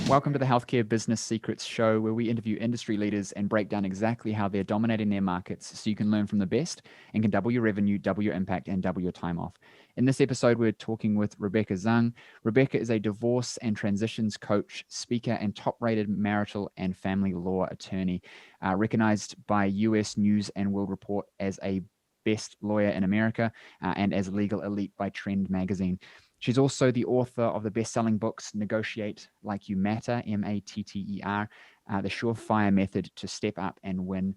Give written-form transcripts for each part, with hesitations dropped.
Welcome to the Healthcare Business Secrets Show, where we interview industry leaders and break down exactly how they're dominating their markets so you can learn from the best and can double your revenue, double your impact, and double your time off. In this episode, we're talking with Rebecca Zung. Rebecca is a divorce and transitions coach, speaker, and top-rated marital and family law attorney, recognized by US News and World Report as a best lawyer in America and as legal elite by Trend magazine. She's also the author of the best-selling books Negotiate Like You Matter, M-A-T-T-E-R, The Surefire Method to Step Up and Win,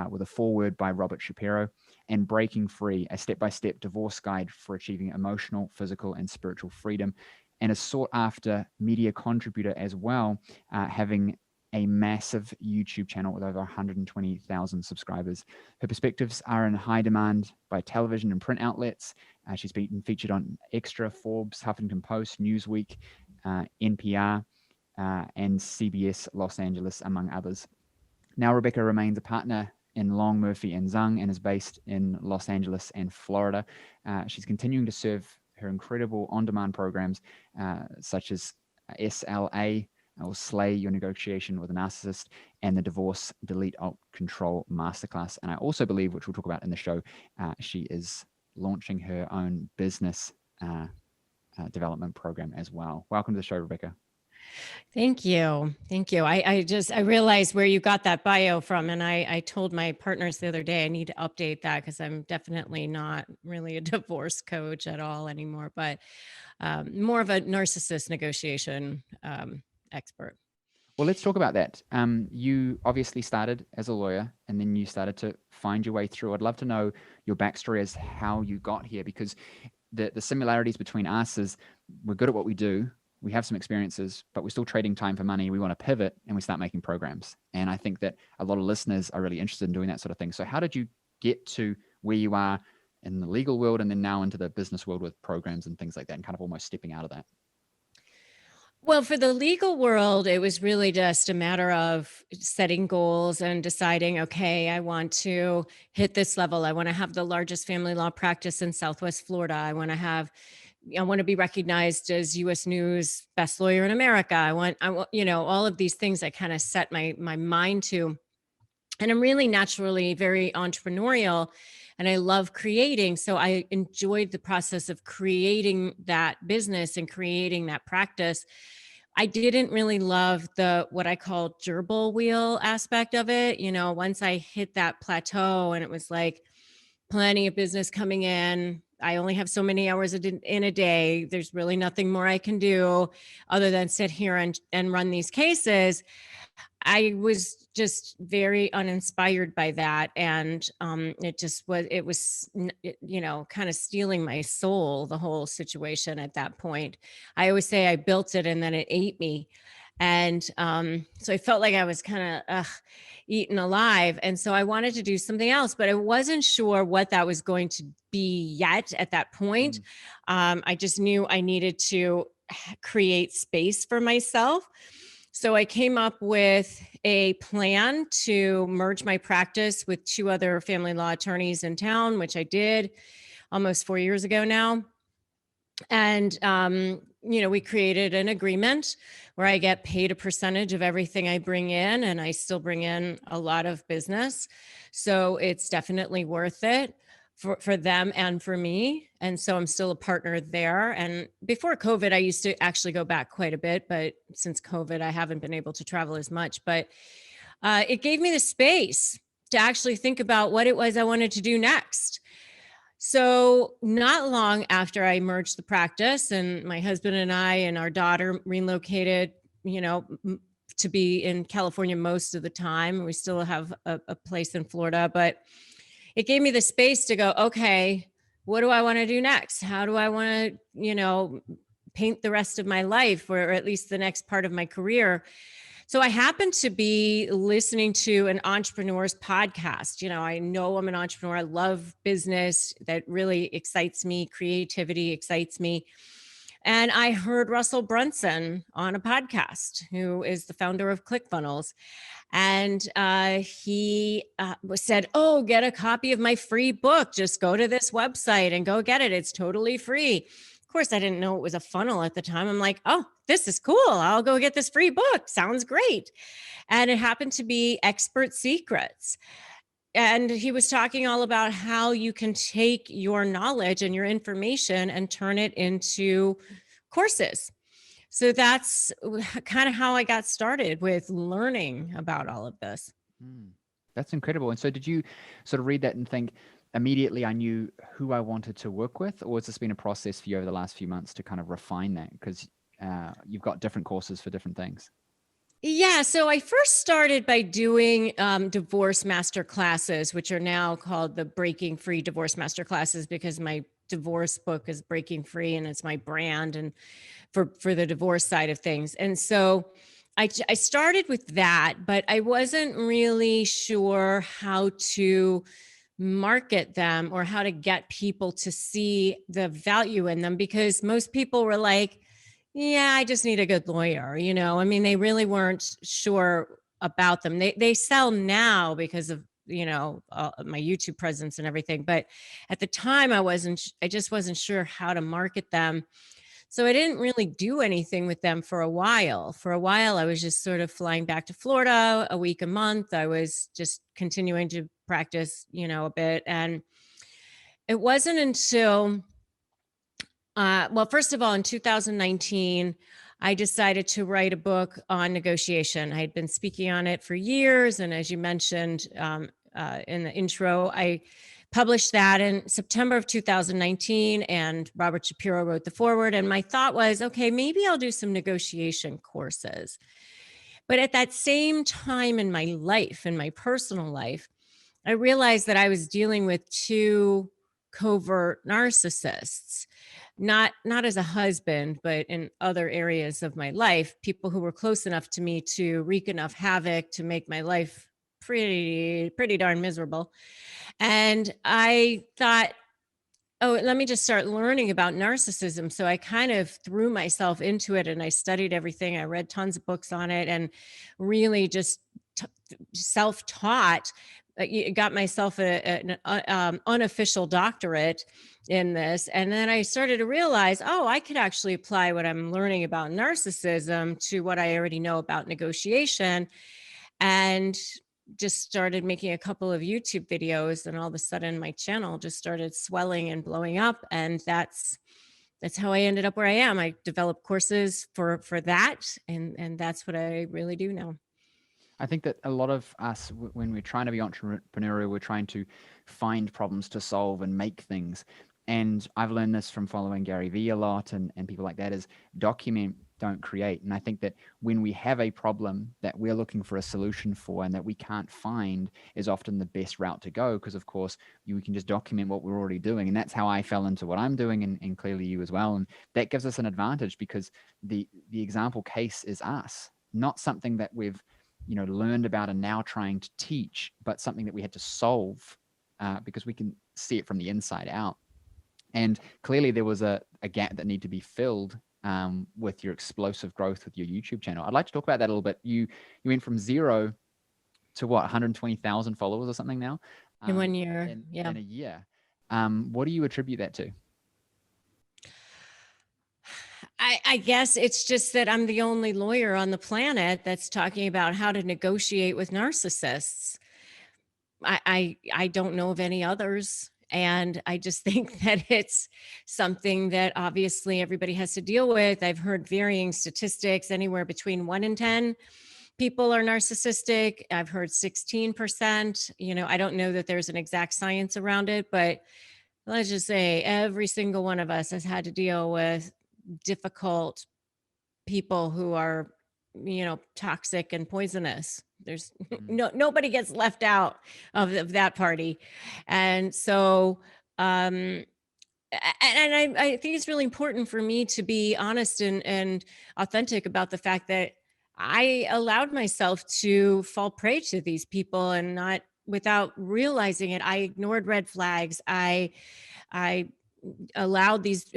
with a foreword by Robert Shapiro, and Breaking Free, a step-by-step divorce guide for achieving emotional, physical, and spiritual freedom, and a sought-after media contributor as well, having a massive YouTube channel with over 120,000 subscribers. Her perspectives are in high demand by television and print outlets. She's been featured on Extra, Forbes, Huffington Post, Newsweek, NPR, and CBS Los Angeles, among others. Now, Rebecca remains a partner in Long, Murphy & Zung and is based in Los Angeles and Florida. She's continuing to serve her incredible on-demand programs such as SLA, or Slay Your Negotiation with a Narcissist, and the Divorce Delete Alt Control Masterclass. And I also believe, which we'll talk about in the show, she is launching her own business development program as well. Welcome to the show, Rebecca. Thank you. Thank you. I realized where you got that bio from. And I told my partners the other day, I need to update that because I'm definitely not really a divorce coach at all anymore, but more of a narcissist negotiation expert. Well, let's talk about that. You obviously started as a lawyer and then you started to find your way through. I'd love to know your backstory as how you got here, because the similarities between us is we're good at what we do. We have some experiences, but we're still trading time for money. We want to pivot and we start making programs. And I think that a lot of listeners are really interested in doing that sort of thing. So how did you get to where you are in the legal world and then now into the business world with programs and things like that, and kind of almost stepping out of that? Well, for the legal world, it was really just a matter of setting goals and deciding, okay, I want to hit this level. I want to have the largest family law practice in Southwest Florida. I want to be recognized as US News best lawyer in America. I want, all of these things I kind of set my mind to. And I'm really naturally very entrepreneurial and I love creating. So I enjoyed the process of creating that business and creating that practice. I didn't really love what I call gerbil wheel aspect of it. Once I hit that plateau and it was like plenty of business coming in, I only have so many hours in a day. There's really nothing more I can do other than sit here and run these cases. I was just very uninspired by that. And it was kind of stealing my soul, the whole situation at that point. I always say I built it and then it ate me. And so I felt like I was kind of eaten alive. And so I wanted to do something else, but I wasn't sure what that was going to be yet at that point. I just knew I needed to create space for myself. So I came up with a plan to merge my practice with 2 other family law attorneys in town, which I did almost 4 years ago now. And, we created an agreement where I get paid a percentage of everything I bring in, and I still bring in a lot of business. So it's definitely worth it for them and for me. And so I'm still a partner there. And before COVID, I used to actually go back quite a bit, but since COVID, I haven't been able to travel as much, but it gave me the space to actually think about what it was I wanted to do next. So not long after I merged the practice and my husband and I and our daughter relocated, to be in California most of the time. We still have a place in Florida, but it gave me the space to go, okay, what do I want to do next? How do I want to, paint the rest of my life, or at least the next part of my career? So I happened to be listening to an entrepreneur's podcast. I know I'm an entrepreneur. I love business. That really excites me. Creativity excites me. And I heard Russell Brunson on a podcast, who is the founder of ClickFunnels. And he said, oh, get a copy of my free book. Just go to this website and go get it. It's totally free. Of course, I didn't know it was a funnel at the time. I'm like, oh, this is cool. I'll go get this free book. Sounds great. And it happened to be Expert Secrets. And he was talking all about how you can take your knowledge and your information and turn it into courses. So that's kind of how I got started with learning about all of this. That's incredible. And so did you sort of read that and think immediately I knew who I wanted to work with, or has this been a process for you over the last few months to kind of refine that? Because you've got different courses for different things. Yeah, so I first started by doing divorce master classes, which are now called the Breaking Free Divorce Master Classes, because my divorce book is Breaking Free and it's my brand and for the divorce side of things. And so I started with that, but I wasn't really sure how to market them or how to get people to see the value in them, because most people were like, yeah, I just need a good lawyer. I mean, they really weren't sure about them. They sell now because of, my YouTube presence and everything. But at the time I just wasn't sure how to market them. So I didn't really do anything with them for a while. For a while, I was just sort of flying back to Florida a week, a month. I was just continuing to practice, a bit. And it wasn't until well, first of all, in 2019, I decided to write a book on negotiation. I had been speaking on it for years. And as you mentioned in the intro, I published that in September of 2019. And Robert Shapiro wrote the foreword. And my thought was, okay, maybe I'll do some negotiation courses. But at that same time in my life, in my personal life, I realized that I was dealing with two covert narcissists, not as a husband, but in other areas of my life, people who were close enough to me to wreak enough havoc to make my life pretty darn miserable. And I thought, oh, let me just start learning about narcissism. So I kind of threw myself into it and I studied everything. I read tons of books on it and really just self-taught. Got myself an unofficial doctorate in this. And then I started to realize, oh, I could actually apply what I'm learning about narcissism to what I already know about negotiation. And just started making a couple of YouTube videos, and all of a sudden my channel just started swelling and blowing up. And that's how I ended up where I am. I developed courses for that. And that's what I really do now. I think that a lot of us, when we're trying to be entrepreneurial, we're trying to find problems to solve and make things. And I've learned this from following Gary Vee a lot and people like that, is document, don't create. And I think that when we have a problem that we're looking for a solution for and that we can't find, is often the best route to go, because of course we can just document what we're already doing. And that's how I fell into what I'm doing, and clearly you as well. And that gives us an advantage, because the example case is us, not something that we've learned about and now trying to teach, but something that we had to solve because we can see it from the inside out. And clearly there was a gap that needed to be filled with your explosive growth with your YouTube channel. I'd like to talk about that a little bit. You went from 0 to what, 120,000 followers or something now? In 1 year. In a year. What do you attribute that to? I guess it's just that I'm the only lawyer on the planet that's talking about how to negotiate with narcissists. I don't know of any others. And I just think that it's something that obviously everybody has to deal with. I've heard varying statistics, anywhere between 1 in 10 people are narcissistic. I've heard 16%. I don't know that there's an exact science around it, but let's just say every single one of us has had to deal with difficult people who are, toxic and poisonous. There's nobody gets left out of that party. And so, and I think it's really important for me to be honest and authentic about the fact that I allowed myself to fall prey to these people, and not without realizing it. I ignored red flags. I allowed these,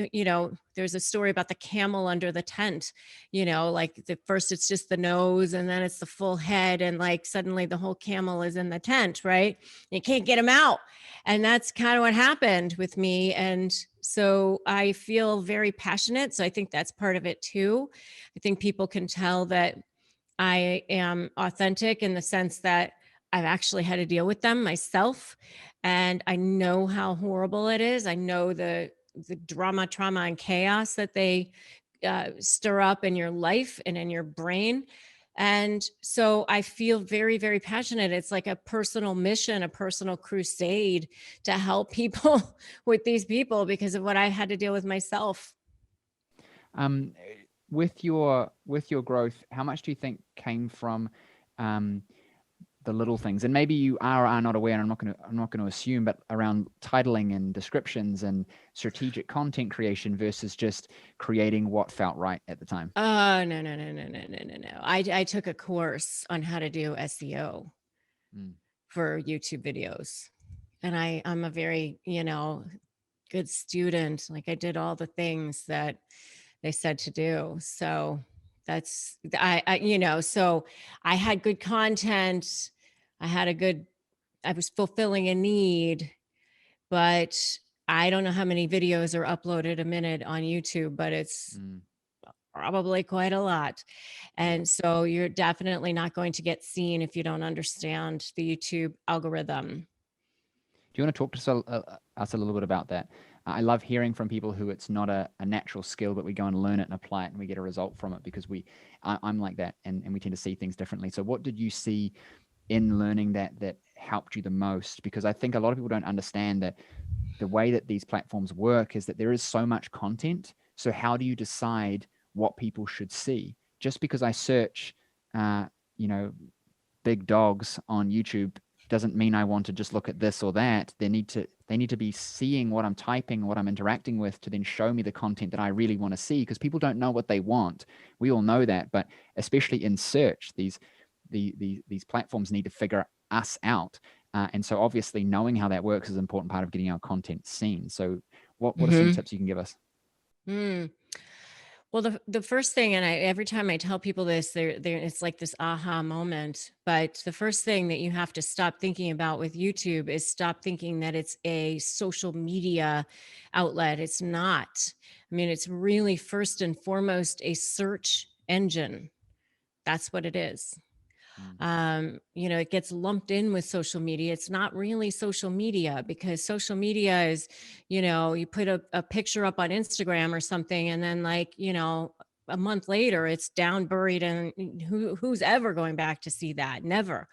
there's a story about the camel under the tent, like the first it's just the nose and then it's the full head, and like suddenly the whole camel is in the tent, right? You can't get him out. And that's kind of what happened with me. And So I feel very passionate. So I think that's part of it too. I think people can tell that I am authentic in the sense that I've actually had to deal with them myself, and I know how horrible it is. I know the drama, trauma, and chaos that they stir up in your life and in your brain. And so I feel very, very passionate. It's like a personal mission, a personal crusade to help people with these people because of what I had to deal with myself. Um, with your growth, how much do you think came from um, the little things? And maybe you are or are not aware, and I'm not going to assume, but around titling and descriptions and strategic content creation versus just creating what felt right at the time. Oh, no, no, no, no, no, no, no, no. I took a course on how to do SEO Mm, for YouTube videos. And I'm a very, good student. Like I did all the things that they said to do. So so I had good content. I had a good, I was fulfilling a need, but I don't know how many videos are uploaded a minute on YouTube, but it's mm, probably quite a lot. yeah. And so you're definitely not going to get seen if you don't understand the YouTube algorithm. Do you want to talk to us a little bit about that? I love hearing from people who it's not a natural skill, but we go and learn it and apply it and we get a result from it because I'm like that, and we tend to see things differently. So what did you see in learning that helped you the most? Because I think a lot of people don't understand that the way that these platforms work is that there is so much content. So how do you decide what people should see? Just because I search, uh, you know, big dogs on YouTube doesn't mean I want to just look at this or that. They need to be seeing what I'm typing, what I'm interacting with, to then show me the content that I really want to see, because people don't know what they want. We all know that, but especially in search, these platforms need to figure us out. And so obviously knowing how that works is an important part of getting our content seen. So what are some Hmm. tips you can give us? Well, the first thing, and every time I tell people this, it's like this aha moment. But the first thing that you have to stop thinking about with YouTube is stop thinking that it's a social media outlet. It's not. I mean, it's really first and foremost a search engine. That's what it is. Mm, It gets lumped in with social media. It's not really social media, because social media is, you put a picture up on Instagram or something, and then a month later it's down buried, and who's ever going back to see that? Never.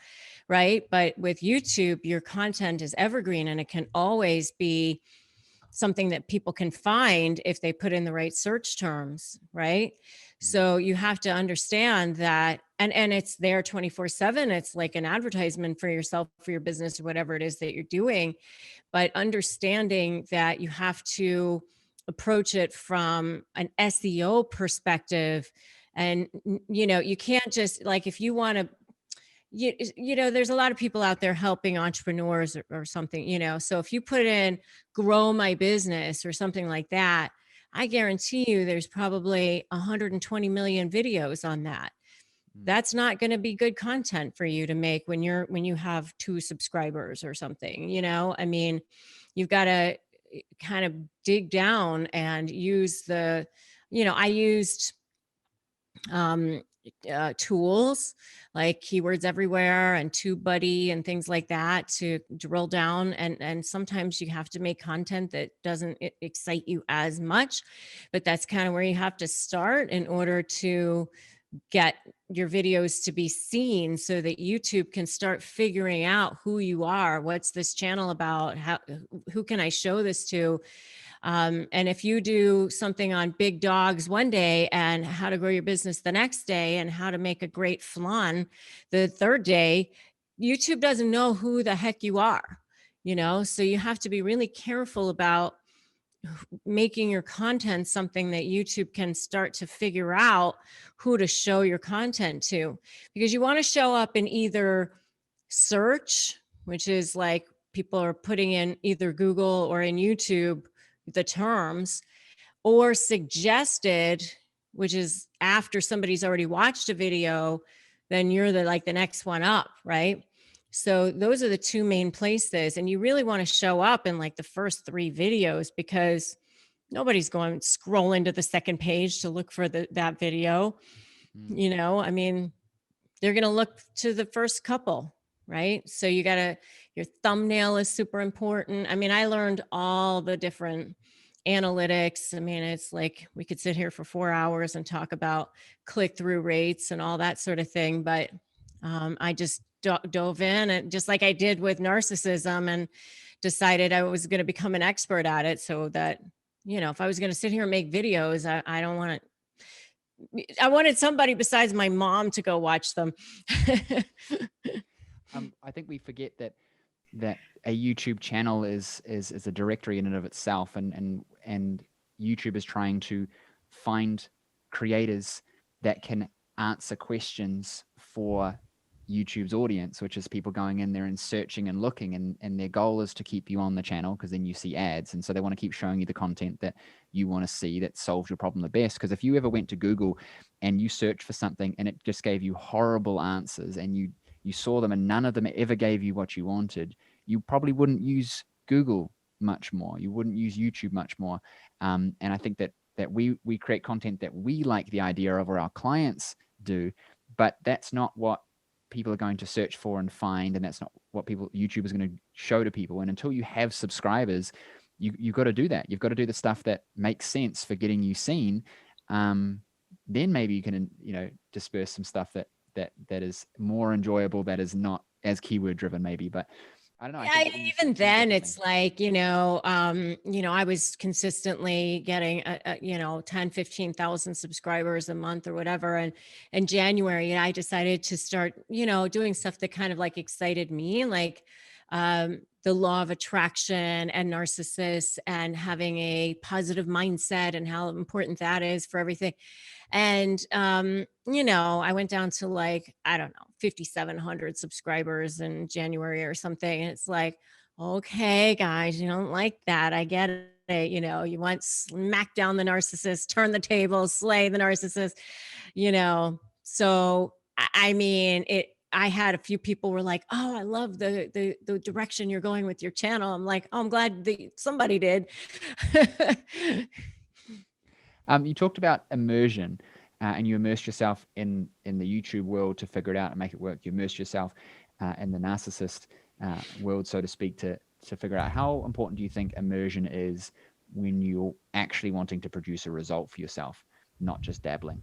Right. But with YouTube, your content is evergreen, and it can always be something that people can find if they put in the right search terms, right? mm, So you have to understand that, and it's there 24/7. It's like an advertisement for yourself, for your business, or whatever it is that you're doing. But understanding that you have to approach it from an SEO perspective. And you can't just, like, if you want to, there's a lot of people out there helping entrepreneurs, or something, so if you put in grow my business or something like that, I guarantee you there's probably 120 million videos on that. mm, That's not going to be good content for you to make when you have 2 subscribers or something. I mean, you've got to kind of dig down and use I used um, tools like Keywords Everywhere and TubeBuddy and things like that to drill down. And sometimes you have to make content that doesn't excite you as much, but that's kind of where you have to start in order to get your videos to be seen, so that YouTube can start figuring out who you are. What's this channel about? Who can I show this to? And if you do something on big dogs one day and how to grow your business the next day and how to make a great flan the third day, YouTube doesn't know who the heck you are, mm, so you have to be really careful about making your content something that YouTube can start to figure out who to show your content to, because you want to show up in either search, which is like people are putting in either Google or in YouTube the terms, or suggested, which is after somebody's already watched a video, then you're the next one up, right? So those are the two main places, and you really want to show up in like the first 3 videos, because Nobody's going scrolling to the second page to look for that video. Mm. I mean, they're going to look to the first couple, right? So your thumbnail is super important. I mean, I learned all the different analytics. I mean, it's like we could sit here for 4 hours and talk about click through rates and all that sort of thing. But I just dove in, and just like I did with narcissism, and decided I was going to become an expert at it, so that, if I was going to sit here and make videos, I don't want to, I wanted somebody besides my mom to go watch them. I think we forget that a YouTube channel is a directory in and of itself, and YouTube is trying to find creators that can answer questions for YouTube's audience, which is people going in there and searching and looking, and their goal is to keep you on the channel, because then you see ads, and so they want to keep showing you the content that you want to see that solves your problem the best. Because if you ever went to Google and you searched for something and it just gave you horrible answers, and you saw them and none of them ever gave you what you wanted, you probably wouldn't use Google much more. You wouldn't use YouTube much more. And I think that we create content that we like the idea of, or our clients do, but that's not what people are going to search for and find, and that's not what YouTube is going to show to people. And until you have subscribers, you've got to do that. You've got to do the stuff that makes sense for getting you seen. Then maybe you can, disperse some stuff that is more enjoyable, that is not as keyword driven, maybe. But I don't know. Yeah, even then it's like, I was consistently getting, 10, 15,000 subscribers a month or whatever. And in January, I decided to start, doing stuff that kind of like excited me, like the law of attraction and narcissists, and having a positive mindset, and how important that is for everything. And I went down to, like, I don't know, 5,700 subscribers in January or something, and it's like, okay, guys, you don't like that, I get it. You want smack down the narcissist, turn the tables, slay the narcissist. So I mean, I had a few people were like, "Oh, I love the direction you're going with your channel." I'm like, "Oh, I'm glad that somebody did." You talked about immersion, and you immersed yourself in the YouTube world to figure it out and make it work. You immersed yourself in the narcissist world, so to speak, to figure out. How important do you think immersion is when you're actually wanting to produce a result for yourself, not just dabbling?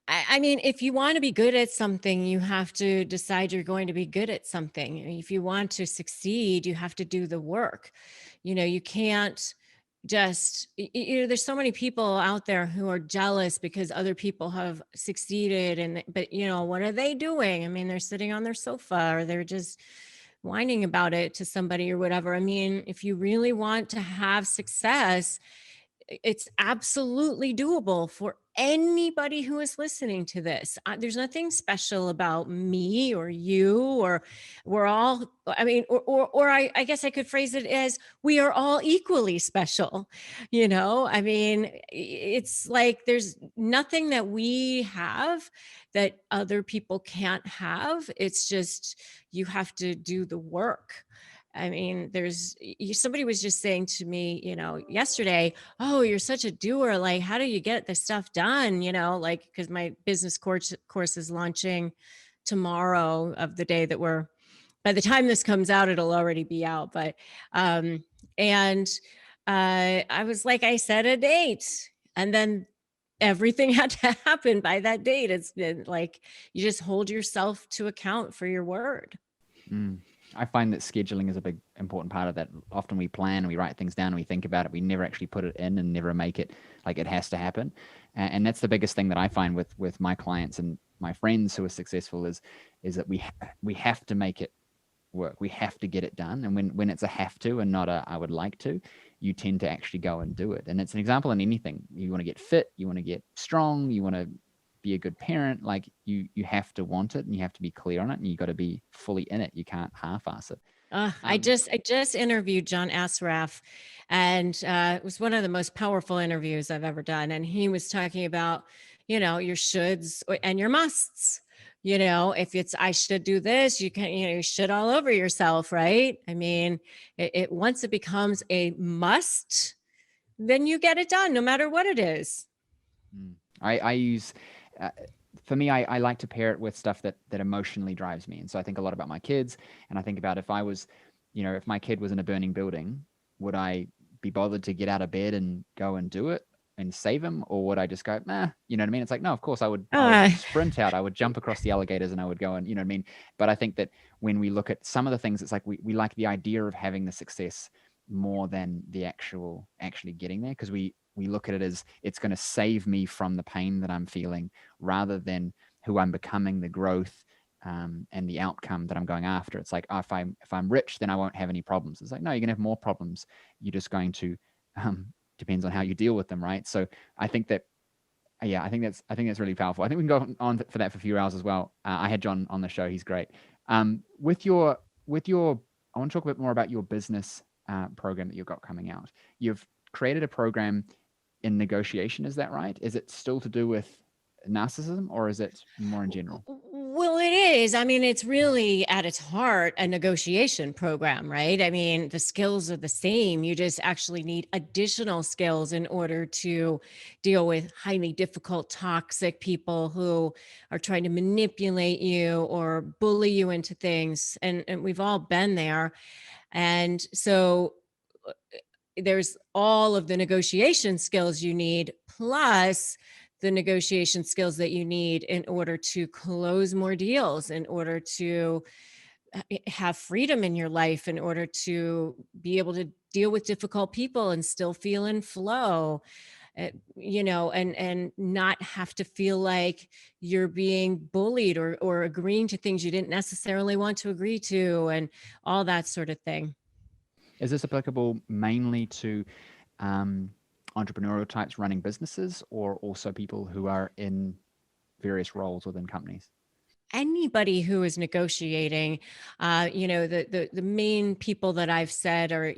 I mean, if you want to be good at something, you have to decide you're going to be good at something. If you want to succeed, you have to do the work. You can't just, there's so many people out there who are jealous because other people have succeeded. But, what are they doing? I mean, they're sitting on their sofa, or they're just whining about it to somebody or whatever. I mean, if you really want to have success, it's absolutely doable for anybody who is listening to this. There's nothing special about me or you, or we're all, I mean, or I guess I could phrase it as, we are all equally special. I mean, it's like there's nothing that we have that other people can't have. It's just, you have to do the work. I mean, somebody was just saying to me, yesterday, "Oh, you're such a doer. Like, how do you get this stuff done?" Like, because my business course is launching tomorrow, of the day that by the time this comes out, it'll already be out. But, and I was like, I set a date, and then everything had to happen by that date. It's been like, you just hold yourself to account for your word. Mm. I find that scheduling is a big important part of that. Often we plan, we write things down, and we think about it. We never actually put it in and never make it like it has to happen. And that's the biggest thing that I find with my clients and my friends who are successful is that we have to make it work. We have to get it done. And when it's a have to and not a I would like to, you tend to actually go and do it. And it's an example in anything. You want to get fit, you want to get strong, you want to be a good parent. Like you have to want it, and you have to be clear on it, and you got to be fully in it. You can't half-ass it. I just interviewed John Asraf, and it was one of the most powerful interviews I've ever done. And he was talking about, your shoulds and your musts. If it's, I should do this, you shit all over yourself, right? I mean, once it becomes a must, then you get it done no matter what it is. I use, uh, for me, I like to pair it with stuff that emotionally drives me. And so I think a lot about my kids, and I think about if I was, if my kid was in a burning building, would I be bothered to get out of bed and go and do it and save him, or would I just go, nah, you know what I mean? It's like, no, of course I would Uh, sprint out, I would jump across the alligators, and I would go and, you know what I mean? But I think that when we look at some of the things, it's like we like the idea of having the success more than the actually getting there, because we look at it as it's going to save me from the pain that I'm feeling, rather than who I'm becoming, the growth, and the outcome that I'm going after. It's like, oh, if I'm rich, then I won't have any problems. It's like, no, you're gonna have more problems. You're just going to, depends on how you deal with them, right? So I think that, yeah, I think that's really powerful. I think we can go on for that for a few hours as well. I had John on the show; he's great. With your, I want to talk a bit more about your business program that you've got coming out. You've created a program in negotiation. Is that right? Is it still to do with narcissism, or is it more in general? Well, it is. I mean, it's really at its heart a negotiation program, right? I mean, the skills are the same. You just actually need additional skills in order to deal with highly difficult, toxic people who are trying to manipulate you or bully you into things. And we've all been there. And so there's all of the negotiation skills you need, plus the negotiation skills that you need in order to close more deals, in order to have freedom in your life, in order to be able to deal with difficult people and still feel in flow. And not have to feel like you're being bullied or agreeing to things you didn't necessarily want to agree to, and all that sort of thing. Is this applicable mainly to um, entrepreneurial types running businesses, or also people who are in various roles within companies? Anybody who is negotiating, the main people that I've said are,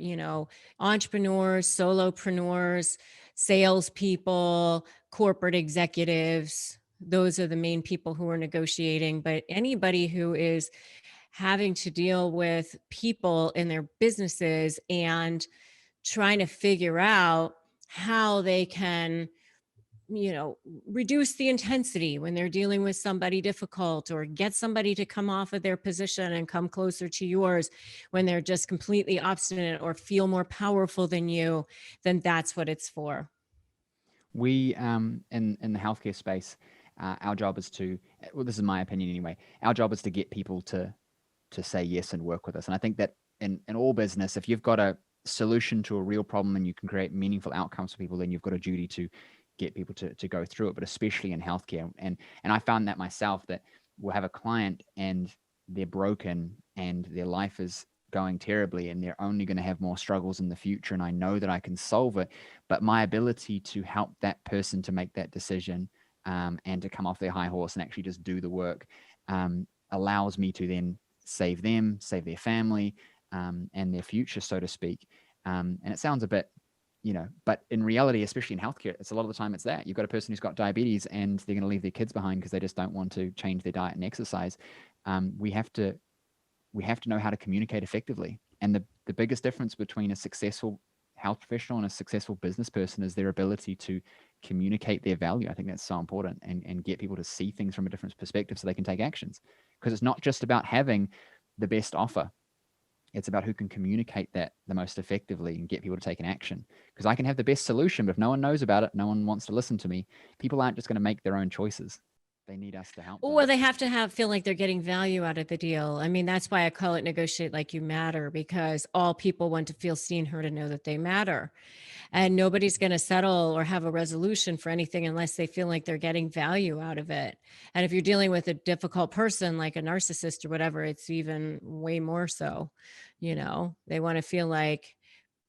entrepreneurs, solopreneurs, salespeople, corporate executives. Those are the main people who are negotiating. But anybody who is having to deal with people in their businesses and trying to figure out how they can, you know, reduce the intensity when they're dealing with somebody difficult, or get somebody to come off of their position and come closer to yours when they're just completely obstinate or feel more powerful than you, then that's what it's for. We in the healthcare space, our job is to, well, this is my opinion anyway. Our job is to get people to say yes and work with us. And I think that in all business, if you've got a solution to a real problem and you can create meaningful outcomes for people, then you've got a duty to get people to go through it. But especially in healthcare, and I found that myself, that we'll have a client and they're broken and their life is going terribly and they're only going to have more struggles in the future, and I know that I can solve it, but my ability to help that person to make that decision, and to come off their high horse and actually just do the work, allows me to then save them, save their family, and their future, so to speak. And it sounds a bit, but in reality, especially in healthcare, it's a lot of the time it's that you've got a person who's got diabetes and they're going to leave their kids behind because they just don't want to change their diet and exercise. We have to know how to communicate effectively. And the biggest difference between a successful health professional and a successful business person is their ability to communicate their value. I think that's so important, and get people to see things from a different perspective so they can take actions. Because it's not just about having the best offer. It's about who can communicate that the most effectively and get people to take an action. Because I can have the best solution, but if no one knows about it, no one wants to listen to me, people aren't just going to make their own choices. They need us to help Well, them. they have to feel like they're getting value out of the deal. I mean, that's why I call it negotiate like you matter, because all people want to feel seen, heard, and know that they matter. And nobody's going to settle or have a resolution for anything unless they feel like they're getting value out of it. And if you're dealing with a difficult person like a narcissist or whatever, it's even way more so. They want to feel like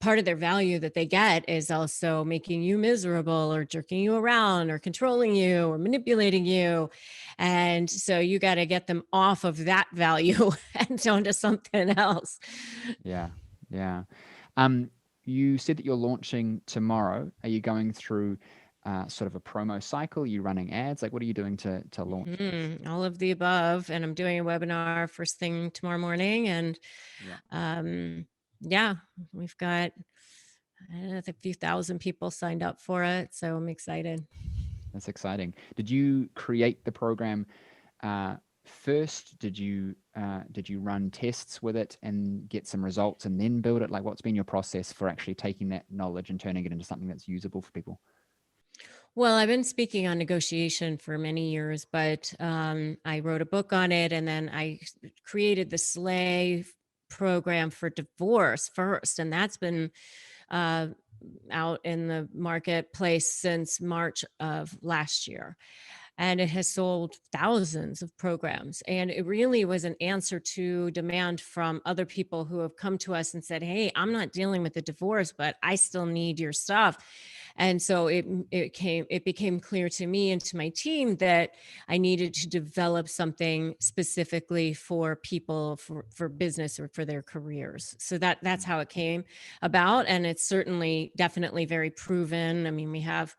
part of their value that they get is also making you miserable, or jerking you around, or controlling you, or manipulating you. And so you got to get them off of that value and onto something else. Yeah, yeah. Um, you said that you're launching tomorrow. Are you going through sort of a promo cycle? Are you running ads? Like, what are you doing to launch this? All of the above. And I'm doing a webinar first thing tomorrow morning. And Yeah, yeah, we've got a few thousand people signed up for it. So I'm excited. that's exciting. Did you create the program first? Did you run tests with it and get some results and then build it? Like, what's been your process for actually taking that knowledge and turning it into something that's usable for people? Well, I've been speaking on negotiation for many years, but I wrote a book on it, and then I created the Slay program for divorce first, and that's been uh, out in the marketplace since March of last year. And it has sold thousands of programs. And it really was an answer to demand from other people who have come to us and said, "Hey, I'm not dealing with a divorce, but I still need your stuff." And so it became clear to me and to my team that I needed to develop something specifically for people for business or for their careers. So that's how it came about. And it's certainly definitely very proven. I mean, we have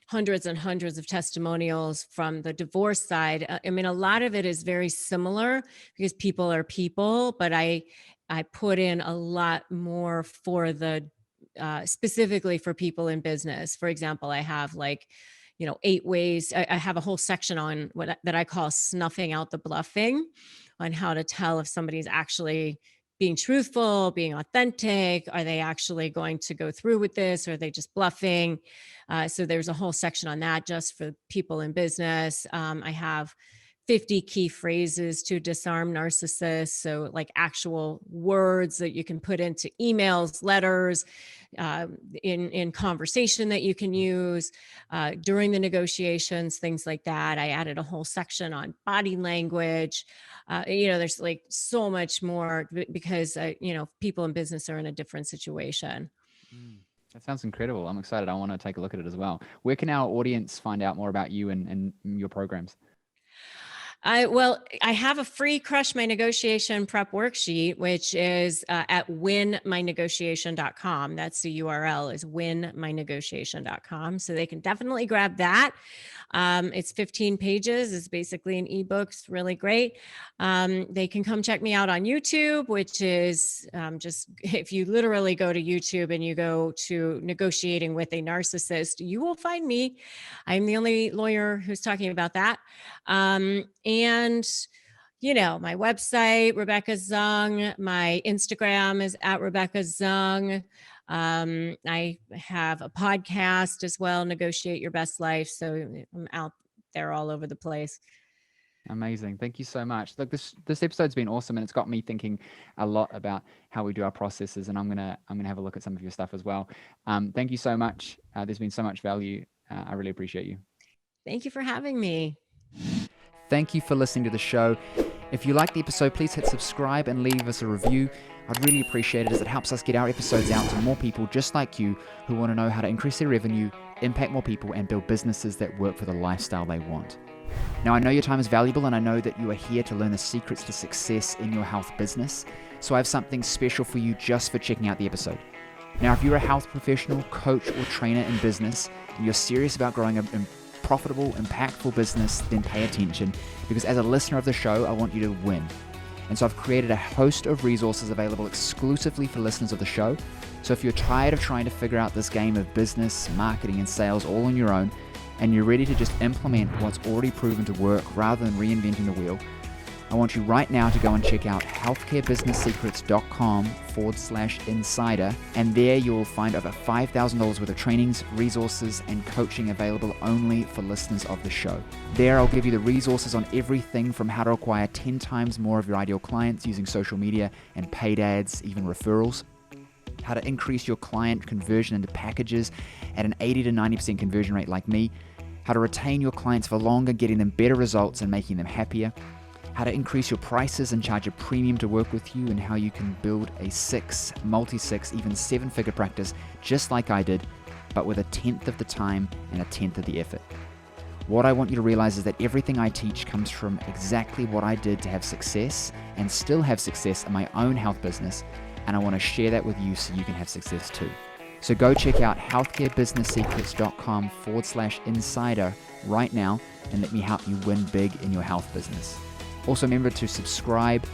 hundreds and hundreds of testimonials from the divorce side. I mean, a lot of it is very similar because people are people, but I put in a lot more for the specifically for people in business. For example, I have like, 8 ways. I have a whole section on that I call snuffing out the bluffing, on how to tell if somebody's actually being truthful, being authentic. Are they actually going to go through with this? Or are they just bluffing? So there's a whole section on that just for people in business. I have 50 key phrases to disarm narcissists. So, like actual words that you can put into emails, letters, in conversation that you can use during the negotiations, things like that. I added a whole section on body language. There's like so much more because, people in business are in a different situation. That sounds incredible. I'm excited. I want to take a look at it as well. Where can our audience find out more about you and your programs? I have a free Crush My Negotiation prep worksheet, which is at winmynegotiation.com. That's the URL is winmynegotiation.com. So they can definitely grab that. It's 15 pages. It's basically an ebook. It's really great. They can come check me out on YouTube, which is just if you literally go to YouTube and you go to negotiating with a narcissist, you will find me. I'm the only lawyer who's talking about that. And my website, Rebecca Zung, my Instagram is at Rebecca Zung. I have a podcast as well, Negotiate Your Best Life. So I'm out there all over the place. Amazing. Thank you so much. Look, this episode's been awesome, and it's got me thinking a lot about how we do our processes, and I'm gonna have a look at some of your stuff as well. Thank you so much. There's been so much value. I really appreciate you. Thank you for having me. Thank you for listening to the show. If you like the episode, please hit subscribe and leave us a review. I'd really appreciate it, as it helps us get our episodes out to more people just like you who want to know how to increase their revenue, impact more people, and build businesses that work for the lifestyle they want. Now, I know your time is valuable, and I know that you are here to learn the secrets to success in your health business. So I have something special for you just for checking out the episode. Now, if you're a health professional, coach, or trainer in business, and you're serious about growing a profitable, impactful business, then pay attention, because as a listener of the show, I want you to win. And so I've created a host of resources available exclusively for listeners of the show. So if you're tired of trying to figure out this game of business, marketing, and sales all on your own, and you're ready to just implement what's already proven to work rather than reinventing the wheel, I want you right now to go and check out healthcarebusinesssecrets.com/insider. And there you'll find over $5,000 worth of trainings, resources, and coaching available only for listeners of the show. There I'll give you the resources on everything from how to acquire 10 times more of your ideal clients using social media and paid ads, even referrals, how to increase your client conversion into packages at an 80 to 90% conversion rate like me, how to retain your clients for longer, getting them better results and making them happier, how to increase your prices and charge a premium to work with you, and how you can build a multi-six, even 7-figure practice just like I did, but with 1/10 of the time and 1/10 of the effort. What I want you to realize is that everything I teach comes from exactly what I did to have success and still have success in my own health business, and I want to share that with you so you can have success too. So go check out healthcarebusinesssecrets.com/insider right now and let me help you win big in your health business. Also remember to subscribe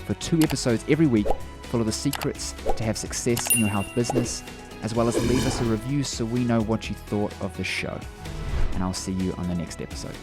for 2 episodes every week full of the secrets to have success in your health business, as well as leave us a review so we know what you thought of the show. And I'll see you on the next episode.